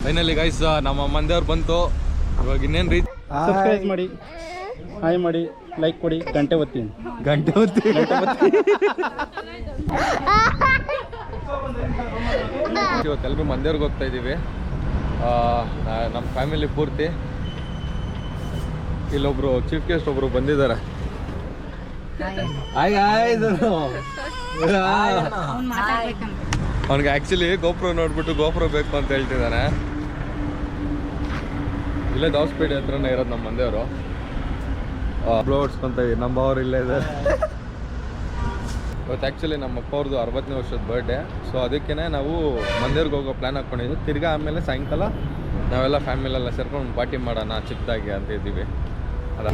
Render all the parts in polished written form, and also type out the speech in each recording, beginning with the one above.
Finally guys ನಮ್ಮ ಮಂದಿಯವ್ರು ಬಂತು. ಇವಾಗ ಇನ್ನೇನು ರೀ ಸಬ್ಸ್ಕ್ರೈಬ್ ಮಾಡಿ, ಹಾಯ್ ಮಾಡಿ, ಲೈಕ್ ಕೊಡಿ, ಗಂಟೆ ಒತ್ತೀನಿ. ಇವತ್ತು ಎಲ್ಲರೂ ಮಂದಿಯವ್ರಿಗೆ ಹೋಗ್ತಾ ಇದ್ದೀವಿ. ನಮ್ಮ ಫ್ಯಾಮಿಲಿ ಪೂರ್ತಿ. ಇಲ್ಲೊಬ್ರು ಚೀಫ್ ಗೆಸ್ಟ್ ಒಬ್ರು ಬಂದಿದ್ದಾರೆ. ಅವ್ನಿಗೆ ಆ್ಯಕ್ಚುಲಿ ಗೋಪ್ರೋ ನೋಡ್ಬಿಟ್ಟು ಗೋಪ್ರೋ ಬೇಕು ಅಂತ ಹೇಳ್ತಿದ್ದಾನೆ. ಇಲ್ಲೇ ದಾವಸ್ಪೇಟೆ ಹತ್ರನೇ ಇರೋದು ನಮ್ಮ ಮಂದಿಯವರು. ಓಡಿಸ್ಕೊಂತ ಇದ್ದೀವಿ. ನಮ್ಮ ಅವ್ರು ಇಲ್ಲೇ ಇದ್ದಾರೆ. ಇವತ್ತು ಆ್ಯಕ್ಚುಲಿ ನಮ್ಮ ಅಪ್ಪ ಅವ್ರದ್ದು 60ನೇ ವರ್ಷದ ಬರ್ಡೇ. ಸೊ ಅದಕ್ಕೇ ನಾವು ಮಂದಿಯವ್ರಿಗೆ ಹೋಗೋ ಪ್ಲ್ಯಾನ್ ಹಾಕ್ಕೊಂಡಿದ್ವಿ. ತಿರ್ಗಾ ಆಮೇಲೆ ಸಾಯಂಕಾಲ ನಾವೆಲ್ಲ ಫ್ಯಾಮಿಲೆಲ್ಲ ಸೇರ್ಕೊಂಡು ಪಾರ್ಟಿ ಮಾಡೋಣ ಚಿಕ್ಕದಾಗಿ ಅಂತ ಇದ್ದೀವಿ. ಅದ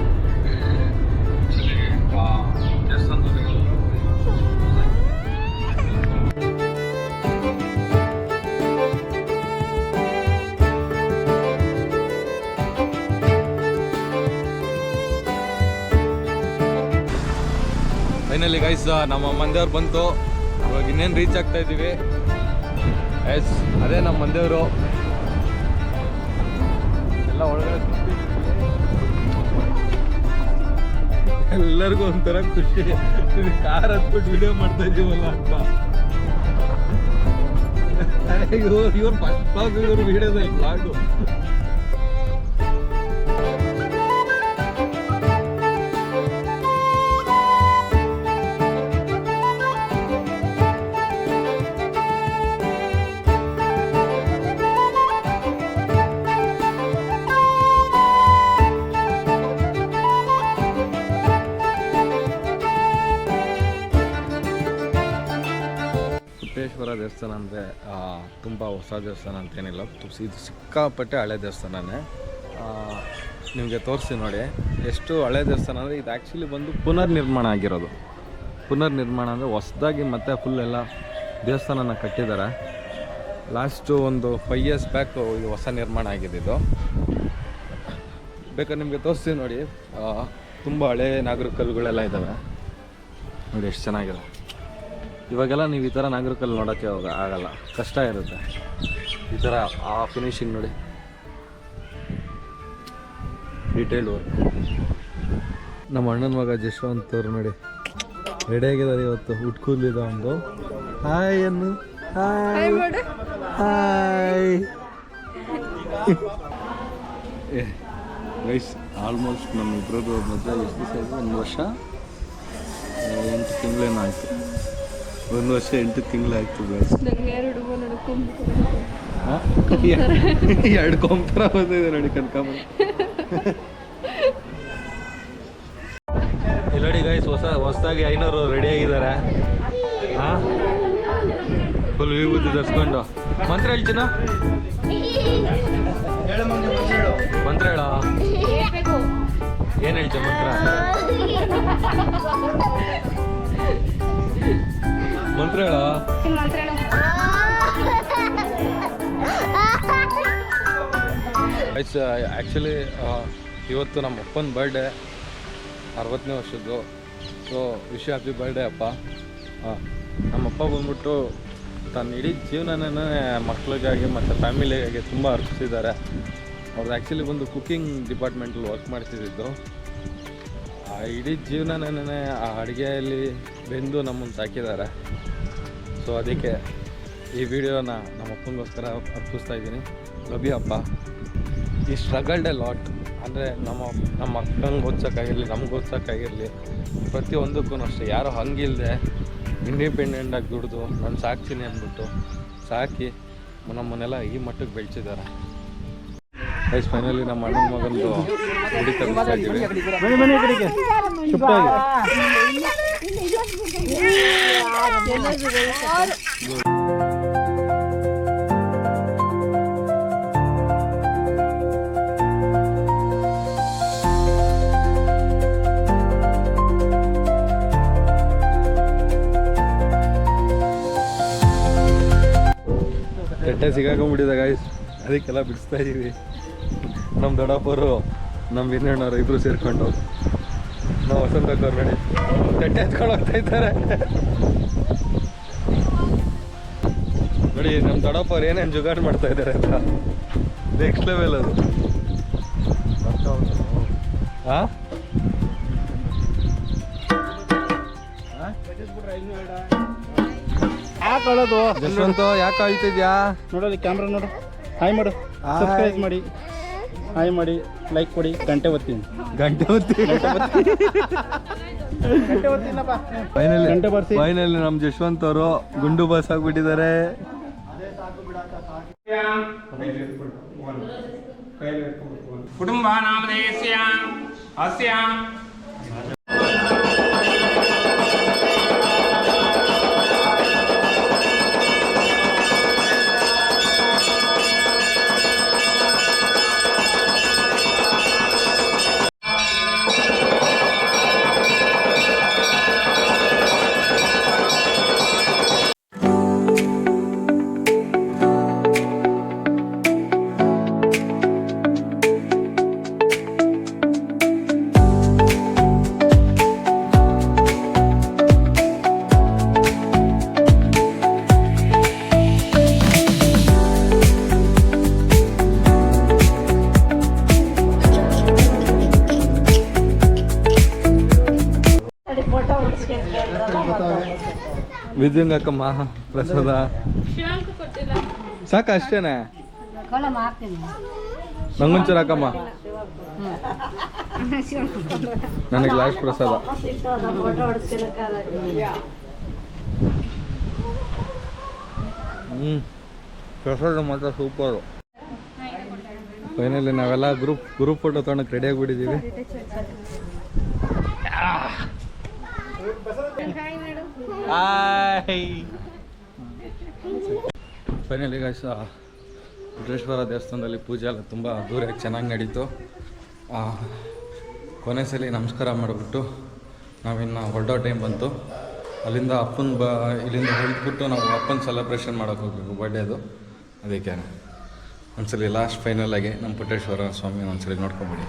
ಫೈನಲಿ ಗೈಸ್ ನಮ್ಮ ಮಂದಿಯವ್ರು ಬಂತು. ಇವಾಗ ಇನ್ನೇನು ರೀಚ್ ಆಗ್ತಾ ಇದ್ದೀವಿ. ಎಸ್ ಅದೇ ನಮ್ಮ ಮಂದಿಯವರು ಎಲ್ಲ ಒಳಗಡೆ ಎಲ್ಲರಿಗೂ ಒಂಥರ ಖುಷಿ. ಕಾರ್ ಹತ್ಬಿಟ್ಟು ವಿಡಿಯೋ ಮಾಡ್ತಾ ಇದ್ದೀವಲ್ಲ ಅಂತ. ಇವ್ರು ಫಸ್ಟ್ ಬ್ಲಾಗ್, ಇವ್ರು ವಿಡಿಯೋದಲ್ಲಿ ಬ್ಲಾಗು. ಸಿದ್ದೇಶ್ವರ ದೇವಸ್ಥಾನ ಅಂದರೆ ತುಂಬ ಹೊಸ ದೇವಸ್ಥಾನ ಅಂತೇನಿಲ್ಲ. ಇದು ಸಿಕ್ಕಾಪಟ್ಟೆ ಹಳೆ ದೇವಸ್ಥಾನನೇ. ನಿಮಗೆ ತೋರಿಸಿ ನೋಡಿ ಎಷ್ಟು ಹಳೆ ದೇವಸ್ಥಾನ ಅಂದರೆ. ಇದು ಆ್ಯಕ್ಚುಲಿ ಬಂದು ಪುನರ್ನಿರ್ಮಾಣ ಆಗಿರೋದು. ಪುನರ್ನಿರ್ಮಾಣ ಅಂದರೆ ಹೊಸದಾಗಿ ಮತ್ತೆ ಫುಲ್ ಎಲ್ಲ ದೇವಸ್ಥಾನನ ಕಟ್ಟಿದ್ದಾರೆ. ಲಾಸ್ಟು ಒಂದು 5 years ಬ್ಯಾಕ್ ಇದು ಹೊಸ ನಿರ್ಮಾಣ ಆಗಿದೆ. ಇದು ಬೇಕಾದ್ರೆ ನಿಮಗೆ ತೋರಿಸ್ತೀವಿ ನೋಡಿ. ತುಂಬ ಹಳೆ ನಾಗರಿಕಲ್ಲುಗಳೆಲ್ಲ ಇದ್ದಾವೆ ನೋಡಿ, ಎಷ್ಟು ಚೆನ್ನಾಗಿದೆ. ಇವಾಗೆಲ್ಲ ನೀವು ಈ ಥರ ನಾಗರಿಕಲ್ಲಿ ನೋಡೋಕ್ಕೆ ಆಗಲ್ಲ, ಕಷ್ಟ ಇರುತ್ತೆ. ಈ ಥರ ಆ ಫಿನಿಶಿಂಗ್ ನೋಡಿ, ಡೀಟೇಲ್ಡ್ ವರ್ಕ್. ನಮ್ಮ ಅಣ್ಣನ ಮಗ ಜಶ್ವಂತ್ ಅವ್ರು ನೋಡಿ ರೆಡಿ ಆಗಿದ್ದಾರೆ ಇವತ್ತು. ಹುಟ್ಕೂಲಿದ ಒಂದು ಹಾಯ್ ಅನ್ನು. ಹಾಯ್ ಹಾಯ್ ಗೈಸ್, ಆಲ್ಮೋಸ್ಟ್ ನಮ್ಮ ಇಬ್ಬರದ್ದು ಮದುವೆ ಎಷ್ಟು ದಿವಸ ಆಯಿತು? 1 ವರ್ಷ 8 ತಿಂಗಳೇನೋ ಆಯಿತು. 1 ವರ್ಷ 8 ತಿಂಗಳಾಯ್ತು ಗೈಸ್. 2 ಕೊಂಪರ ಬಂದಿದೆ ನೋಡಿ ಕನಕಾಂಬರ. ಇಲ್ಲಿ ನೋಡಿ ಗೈಸ್, ಹೊಸದಾಗಿ 500 ರೆಡಿ ಆಗಿದ್ದಾರೆ. ಹಾಂ, ಫುಲ್ ವಿಭೂತಿ ಧರಿಸ್ಕೊಂಡು. ಮಂತ್ರ ಹೇಳ್ತೀನ? ಮಂತ್ರ ಹೇಳ. ಏನು ಹೇಳ್ತೀಯ ಮಂತ್ರ? ಮಂತ್ರ ಹೇಳ. ಆ್ಯಕ್ಚುಲಿ ಇವತ್ತು ನಮ್ಮ ಅಪ್ಪನ ಬರ್ಡೇ, 60ನೇ ವರ್ಷದ್ದು. ಸೊ ವಿಶ್ ಹ್ಯಾಪಿ ಬರ್ಡೇ ಅಪ್ಪ. ನಮ್ಮಪ್ಪ ಬಂದ್ಬಿಟ್ಟು ತನ್ನ ಇಡೀ ಜೀವನನೇ ಮಕ್ಕಳಿಗಾಗಿ ಮತ್ತು ಫ್ಯಾಮಿಲಿಗಾಗಿ ತುಂಬ ಅರ್ಪಿಸಿದ್ದಾರೆ. ಅವ್ರದ್ದು ಆ್ಯಕ್ಚುಲಿ ಬಂದು ಕುಕ್ಕಿಂಗ್ ಡಿಪಾರ್ಟ್ಮೆಂಟಲ್ಲಿ ವರ್ಕ್ ಮಾಡ್ತಿದ್ದು. ಆ ಇಡೀ ಜೀವನನೇ ಆ ಅಡುಗೆಯಲ್ಲಿ ಬೆಂದು ನಮ್ಮನ್ನು ಸಾಕಿದ್ದಾರೆ. ಸೊ ಅದಕ್ಕೆ ಈ ವಿಡಿಯೋನ ನಮ್ಮ ಅಪ್ಪನಿಗೋಸ್ಕರ ಅರ್ಪಿಸ್ತಾ ಇದ್ದೀನಿ. ಲವ್ ಯು ಅಪ್ಪ. ಈ ಸ್ಟ್ರಗಲ್ಡ್ ಎ ಲಾಟ್. ಅಂದರೆ ನಮ್ಮ ಅಕ್ಕಂಗೆ ಓದ್ಸೋಕ್ಕಾಗಿರಲಿ, ನಮ್ಗೆ ಓದ್ಸೋಕ್ಕಾಗಿರಲಿ, ಪ್ರತಿಯೊಂದಕ್ಕೂ ಅಷ್ಟೇ. ಯಾರೋ ಹಂಗಿಲ್ಲದೆ ಇಂಡಿಪೆಂಡೆಂಟಾಗಿ ದುಡಿದು ನಾನು ಸಾಕ್ತೀನಿ ಅಂದ್ಬಿಟ್ಟು ಸಾಕಿ ನಮ್ಮನ್ನೆಲ್ಲ ಈ ಮಟ್ಟಕ್ಕೆ ಬೆಳೆಸಿದ್ದಾರೆ. ಗೈಸ್ ಫೈನಲಿ ನಮ್ಮ ಅಣ್ಣನ ಮಗಂದು ಗುಡಿ ತರಿಸ್ತಾ ಇದ್ದೀವಿ. ಕೆಟ್ಟ ಸಿಗಾಕೊಂಡ್ಬಿಟ್ಟಿದೆ ಗೈಸ್, ಅದಕ್ಕೆಲ್ಲ ಬಿಡಿಸ್ತಾ ಇದ್ದೀವಿ. ನಮ್ಮ ದೊಡ್ಡಪ್ಪರು, ನಮ್ಮ ವಿನಣ್ಣವರು ಇಬ್ಬರು ಸೇರಿಕೊಂಡು ನಾವು ವಸಂತಕ್ಕವ್ರು ನೋಡಿ ತಟ್ಟೆ ಎತ್ಕೊಂಡು ಹೋಗ್ತಾ ಇದ್ದಾರೆ ನೋಡಿ. ನಮ್ಮ ದೊಡ್ಡಪ್ಪವ್ರು ಏನೇನು ಜುಗಾಡ್ ಮಾಡ್ತಾ ಇದ್ದಾರೆ ಅಂತ. ನೆಕ್ಸ್ಟ್ ಲೆವೆಲ್ ಅದು. ಹಾಂ ಯಾಕೆ ಅಳೋದು ಯಶವಂತ ಯಾಕೆ ಅಳ್ತಿದ್ಯಾ? ನೋಡೋದು ಕ್ಯಾಮ್ರಾ ನೋಡು. ಹಾಯ್ ಮಾಡು, ಸಬ್ಸ್ಕ್ರೈಬ್ ಮಾಡಿ, ಹಾಯ್ ಮಾಡಿ, ಲೈಕ್ ಕೊಡಿ, ಗಂಟೆ ಒತ್ತೀನಿ. ಗಂಟೆ ಗಂಟೆ ಬರ್ಸಿ. ಫೈನಲಿ ನಮ್ಮ ಯಶವಂತ್ ಅವರು ಗುಂಡು ಬಸ್ ಆಗ್ಬಿಟ್ಟಿದ್ದಾರೆ. ಕುಟುಂಬನಾಮಧೇಯಸ್ಯ ಅಸ್ಯ ವಿದ್ಯುಂಗಕ್ಕಮ್ಮ ಪ್ರಸಾದ ಸಾಕ ಅಷ್ಟೇನೆ. ನಂಗೊಂಚೂರು ಹಾಕಮ್ಮ, ನನಗೆ ಲಾಸ್ಟ್ ಪ್ರಸಾದ. ಪ್ರಸಾದ ಮಾತ್ರ ಸೂಪರು. ಫೈನಲಿ ನಾವೆಲ್ಲ ಗ್ರೂಪ್ ಫೋಟೋ ತೊಗೊಳಕ್ಕೆ ರೆಡಿ ಆಗಿಬಿಟ್ಟಿದ್ದೀವಿ. ಫೈನಲಿ ಗಾಯ್ಸ್ ರುದ್ರೇಶ್ವರ ದೇವಸ್ಥಾನದಲ್ಲಿ ಪೂಜೆ ಎಲ್ಲ ತುಂಬ ಅದ್ದೂರಿಯಾಗಿ ಚೆನ್ನಾಗಿ ನಡೀತು. ಕೊನೆ ಸಲ ನಮಸ್ಕಾರ ಮಾಡಿಬಿಟ್ಟು ನಾವಿನ್ನು ಹೊರಡೋ ಟೈಮ್ ಬಂತು. ಅಲ್ಲಿಂದ ಇಲ್ಲಿಂದ ಹೊರಟ್ಬಿಟ್ಟು ನಾವು ಅಪ್ಪನ ಸೆಲೆಬ್ರೇಷನ್ ಮಾಡೋಕೆ ಹೋಗ್ಬೇಕು, ಬರ್ಡೇದು. ಅದಕ್ಕೆ ಒಂದ್ಸಲಿ ಲಾಸ್ಟ್ ಫೈನಲಾಗಿ ನಮ್ಮ ಪುಟ್ಟೇಶ್ವರ ಸ್ವಾಮಿ ಒಂದ್ಸಲಿ ನೋಡ್ಕೊಂಬಿಡಿ.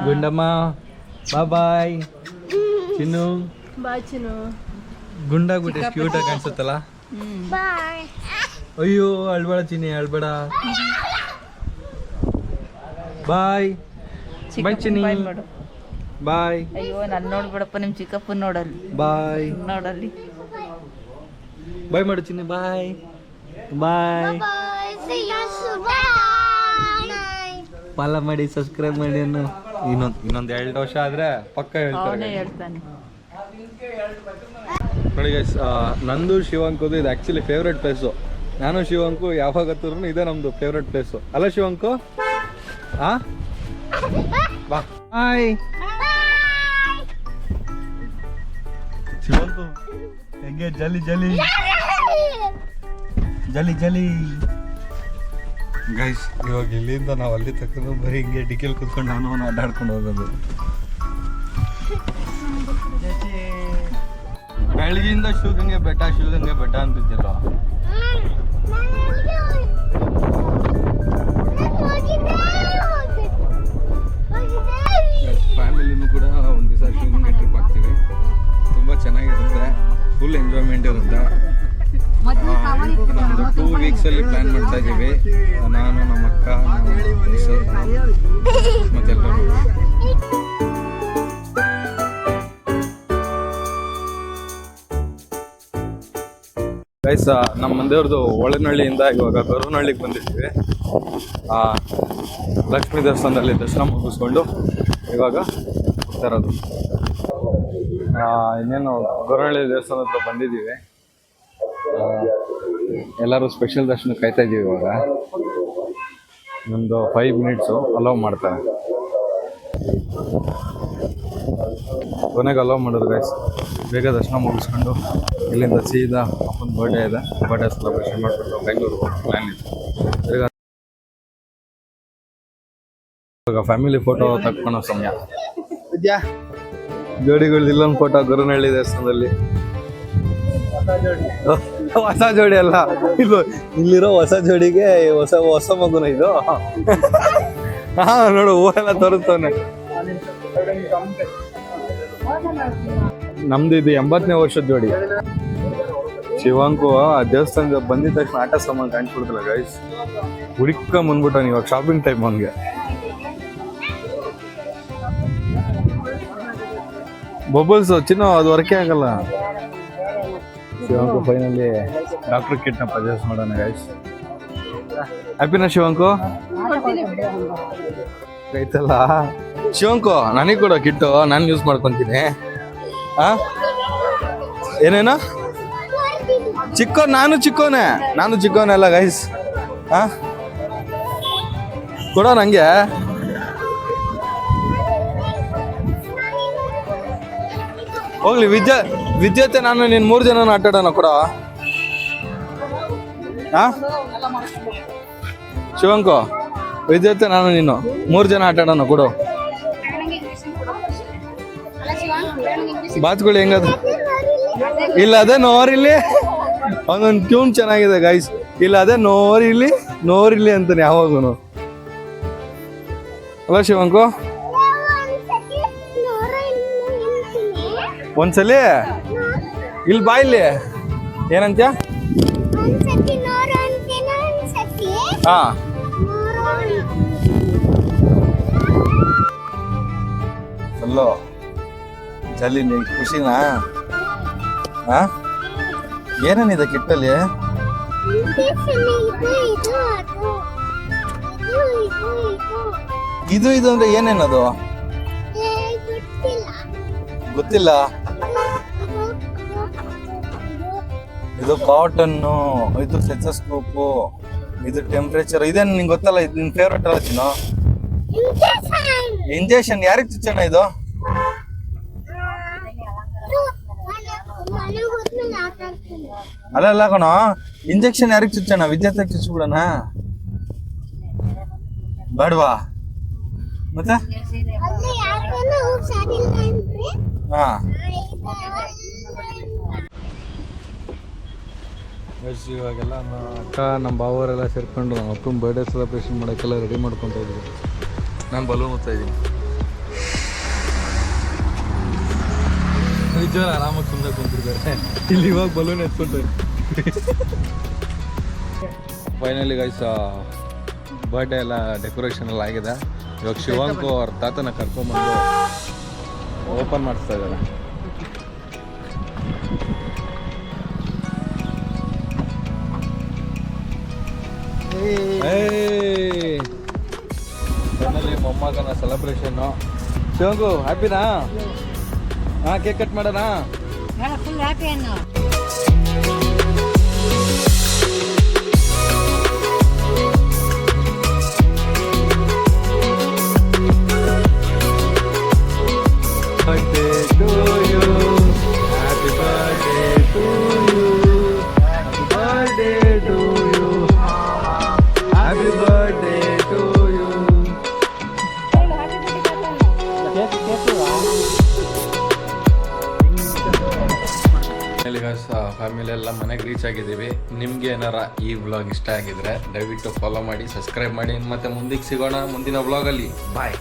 ಗುಂಡಮ್ಮ ಬಾಯ್. ಚಿನ್ನು ಬಾಯ್ ಚಿನ್ನು. ಗುಂಡಾಗ್ಬಿಟ್ಟೆ, ಕ್ಯೂಟಾಗಿ ಕಾಣಿಸುತ್ತಲ್ಲ. ಅಯ್ಯೋ ಅಳ್ಬೇಡ ಚಿನ್ನಿ, ಅಳ್ಬೇಡ. ಬಾಯ್ ಬಾಯ್ ಚಿನ್ನಿ, ಬಾಯ್. ಅಯ್ಯೋ ನಾನು ನೋಡ್ಬೇಡಪ್ಪ, ನಿಮ್ಮ ಚಿಕ್ಕಪ್ಪನ ನೋಡಲ್ಲಿ. ಬಾಯ್ ನೋಡಲ್ಲಿ. ಬಾಯ್ ಮಾಡು ಚಿನ್ನಿ, ಬಾಯ್ ಬಾಯ್. ಫಾಲೋ ಮಾಡಿ, ಸಬ್ಸ್ಕ್ರೈಬ್ ಮಾಡಿ. ಇನ್ನೊಂದು 2 ವರ್ಷ ಆದರೆ ಪಕ್ಕ ಹೇಳ್ತಾನೆ. ನೋಡಿ ಗೈಸ್, ನಂದು ಶಿವಂಕುದು ಇದು ಆ್ಯಕ್ಚುಲಿ ಫೇವ್ರೆಟ್ ಪ್ಲೇಸು. ನಾನು ಶಿವಂಕು ಯಾವಾಗ ಹತ್ತಿದ್ರು ಇದೇ ನಮ್ಮದು ಫೇವ್ರೆಟ್ ಪ್ಲೇಸು ಅಲ್ಲ ಶಿವಂಕು? ಹಾಂ ಬಾ. ಹಾಯ್ ಶಿವಂಕು, ಹೆಂಗೆ ಜಲಿ ಜಲಿ ಜಲಿ ಜಲಿ. ಗೈಸ್ ಇವಾಗ ಇಲ್ಲಿಂದ ನಾವು ಅಲ್ಲಿ ತಕ್ಕ ಬರೀ ಹಿಂಗೆ ಡಿಕೆಲ್ ಕುತ್ಕೊಂಡು ನಾನು ಅಡ್ಡಾಡ್ಕೊಂಡು ಹೋಗೋದು. ಬೆಳಗಿಂದ ಶಿವಗಂಗೆ ಬೆಟ್ಟ ಅಂತಿದ್ದಿಲ್ಲ. ಫ್ಯಾಮಿಲಿನೂ ಕೂಡ ಒಂದು ದಿವಸ ಶಿವಗಂಗೆ ಟ್ರಿಪ್ ಆಗ್ತೀವಿ. ತುಂಬ ಚೆನ್ನಾಗಿರುತ್ತೆ, ಫುಲ್ ಎಂಜಾಯ್ಮೆಂಟ್ ಇರುತ್ತೆ. ಒಂದು 2 ವೀಕ್ಸಲ್ಲಿ ಪ್ಲ್ಯಾನ್ ಮಾಡ್ತಾ ಇದ್ದೀವಿ. ನಾನು, ನಮ್ಮ ಅಕ್ಕ, ಮತ್ತೆಲ್ಲರೂ. ಗೈಸ್, ನಮ್ಮ ಮಂದಿಯವ್ರದ್ದು ಒಳನಹಳ್ಳಿಯಿಂದ ಇವಾಗ ಗರುನಹಳ್ಳಿಗೆ ಬಂದಿದ್ದೀವಿ. ಲಕ್ಷ್ಮೀ ದೇವಸ್ಥಾನದಲ್ಲಿ ದರ್ಶನ ಮುಗಿಸ್ಕೊಂಡು ಇವಾಗ ಹೋಗ್ತಾ ಇರೋದು. ಇನ್ನೇನು ಗರುನಹಳ್ಳಿ ದೇವಸ್ಥಾನ ಹತ್ರ ಬಂದಿದ್ದೀವಿ. ಎಲ್ಲರೂ ಸ್ಪೆಷಲ್ ದರ್ಶನ ಕಾಯ್ತಾ ಇದ್ದೀವಿ. ಇವಾಗ ಒಂದು 5 ಮಿನಿಟ್ಸು ಅಲೌ ಮಾಡ್ತಾರೆ. ಕೊನೆಗೆ ಅಲೌ ಮಾಡಿದ್ರು ಗೈಸ್. ಬೇಗ ದರ್ಶನ ಮುಗಿಸ್ಕೊಂಡು ಇಲ್ಲಿಂದ ಸೀದಾ ಅಪ್ಪನ ಬರ್ಡೇ ಇದೆ, ಬರ್ಡೇ ಸೆಲೆಬ್ರೇಷನ್ ಮಾಡಿಬಿಟ್ಟು ಬೆಂಗಳೂರಿಗೆ ಹೋಗೋ ಪ್ಲ್ಯಾನ್ ಇದೆ. ಇವಾಗ ಫ್ಯಾಮಿಲಿ ಫೋಟೋ ತಕ್ಕೊಳೋ ಸಮಯ. ಜೋಡಿಗಳು ಇಲ್ಲೊಂದು ಫೋಟೋ ಗರುನಹಳ್ಳಿ ದೇವಸ್ಥಾನದಲ್ಲಿ. ಹೊಸ ಜೋಡಿ ಅಲ್ಲ ಇದು, ಇಲ್ಲಿರೋ ಹೊಸ ಜೋಡಿಗೆ ಹೊಸ ಮಗುನ ಇದು. ಹಾ ನೋಡು, ಹೂವೆಲ್ಲ ತೋರಿಸ್ತವನೆ. ನಮ್ದು ಇದು 80ನೇ ವರ್ಷದ ಜೋಡಿ. ಶಿವಂಕು ಆ ದೇವಸ್ಥಾನದ ಬಂದಿದ ತಕ್ಷಣ ಆಟ ಸಾಮಾನು ಕಾಣಿಸ್ಬಿಡ್ತಲ್ಲ ಗೈಸ್, ಹುಡುಕ ಬಂದ್ಬಿಟ್ಟ ಇವಾಗ ಶಾಪಿಂಗ್ ಟೈಮ್ ಹಂಗೆ. ಬಬಲ್ಸ್ ಚಿನ್ನ ಅದು ವರ್ಕೇ ಆಗಲ್ಲ. ಶಿವಂಕು ಫೈನಲಿ ಡಾಕ್ಟರ್ ಕಿಟ್ನ ಪರ್ಚೇಸ್ ಮಾಡೋಣ ಗೈಸ್. ಹ್ಯಾಪಿನಾ ಶಿವಂಕು? ಐತಲ್ಲ ಶಿವಂಕು, ನನಗೆ ಕೊಡೋ ಕಿಟ್ಟು, ನಾನು ಯೂಸ್ ಮಾಡ್ಕೊಂತೀನಿ. ಏನೇನು ನಾನು ಚಿಕ್ಕೋನೆ ಅಲ್ಲ ಗೈಸ್. ಕೊಡೋ ನಂಗೆ. ಹೋಗ್ಲಿ ವಿದ್ಯಾರ್ಥಿ ನಾನು ನೀನ್ 3 ಜನ ಆಟ ಆಡೋಣ ಕೊಡ. ಶಿವಂಕು, ವಿದ್ಯಾರ್ಥಿ ನಾನು ನೀನು 3 ಜನ ಆಟ ಆಡೋಣ ಕೊಡು. ಬಾತ್ಗಳು ಹೆಂಗದ? ಇಲ್ಲ ಅದೇ ನೋರಿಲ್ಲಿ ಒಂದೊಂದು ಟ್ಯೂನ್ ಚೆನ್ನಾಗಿದೆ ಗೈಸ್. ಇಲ್ಲ ಅದೇ ನೋರಿಲ್ಲಿ ಅಂತಾನೆ ಯಾವಾಗೂನು ಅಲ್ಲ ಶಿವಂಕು? ಒಂದ್ಸಲಿ ಇಲ್ಲಿ ಬಾ, ಇಲ್ಲಿ ಏನಂತ್ಯ? ಹಾ ಅಲ್ಲೋ ಜಲ್ಲಿ, ನೀ ಖುಷಿನಾ? ಏನೇನಿದೆ ಕಿಟ್ಟಲ್ಲಿ? ಇದು ಅಂದ್ರೆ ಏನೇನದು ಗೊತ್ತಿಲ್ಲ. ಇದು ಕಾಟನ್ನು, ಇದು ಸೆಚಸ್ಕೋಪು, ಇದು ಟೆಂಪ್ರೇಚರ್. ಇದೇನು ನಿಂಗೆ ಗೊತ್ತಲ್ಲ, ಇದು ನಿನ್ ಫೇವ್ರೇಟ್ ಅಲ್ಲ ಚಿನ್ನು? ಇಂಜೆಕ್ಷನ್ ಯಾರಿಗೆ ಚುಚ್ಚೋಣ ಇದು? ಅಲ್ಲ ಕಣ, ಇಂಜೆಕ್ಷನ್ ಯಾರಿಗೆ ಚುಚ್ಚೋಣ? ವಿದ್ಯಾರ್ಥಿ ಚುಚ್ಬಿಡೋಣ ಬೇಡವಾ? ಮತ್ತೆ ಹಾ ಇವಾಗೆಲ್ಲ ಅಕ್ಕ ನಮ್ಮ ಬಾವರೆಲ್ಲ ಸೇರ್ಕೊಂಡು ನಮ್ಮ ಅಪ್ಪನ ಬರ್ಡೇ ಸೆಲೆಬ್ರೇಷನ್ ಮಾಡೋಕ್ಕೆಲ್ಲ ರೆಡಿ ಮಾಡ್ಕೊತಾ ಇದ್ವಿ. ನಾನು ಬಲೂನ್ ಓದ್ತಾ ಇದ್ದೀನಿ. ನಿಜ ಆರಾಮಾಗಿ ಸುಮ್ಮನೆ ಕುಂತಿರ್ತಾರೆ ಇಲ್ಲಿ. ಇವಾಗ ಬಲೂನ್ ಎತ್ಕೊತಾರೆ. ಫೈನಲಿ ಗೈಸ್ ಬರ್ಡೇ ಎಲ್ಲ ಡೆಕೋರೇಷನ್ ಎಲ್ಲ ಆಗಿದೆ. ಇವಾಗ ಶಿವಂಕು ಅವ್ರ ತಾತನ ಕರ್ಕೊಂಡ್ಬಂದು ಓಪನ್ ಮಾಡಿಸ್ತಾ ಇದ್ದಾರೆ. ಫೈನಲಿ ಮೊಮ್ಮಗನ ಸೆಲೆಬ್ರೇಷನ್ನು. ಶಿವಂಕು ಹ್ಯಾಪಿನಾ? ಕೇಕ್ ಕಟ್ ಮಾಡೋಣ. ಫುಲ್ ಹ್ಯಾಪಿ ಅನ್ನು. Birthday to you, happy birthday to you, happy birthday to you, happy birthday to you. Family ಎಲ್ಲ ಮನೆಗೆ ರೀಚ್ ಆಗಿದ್ದೀವಿ. ನಿಮ್ಗೆ ಏನಾರ ಈ ವ್ಲಾಗ್ ಇಷ್ಟ ಆಗಿದ್ರೆ ದಯವಿಟ್ಟು ಫಾಲೋ ಮಾಡಿ, ಸಬ್ಸ್ಕ್ರೈಬ್ ಮಾಡಿ. ಮತ್ತೆ ಮುಂದಕ್ಕೆ ಸಿಗೋಣ ಮುಂದಿನ ವ್ಲಾಗಲ್ಲಿ. ಬಾಯ್.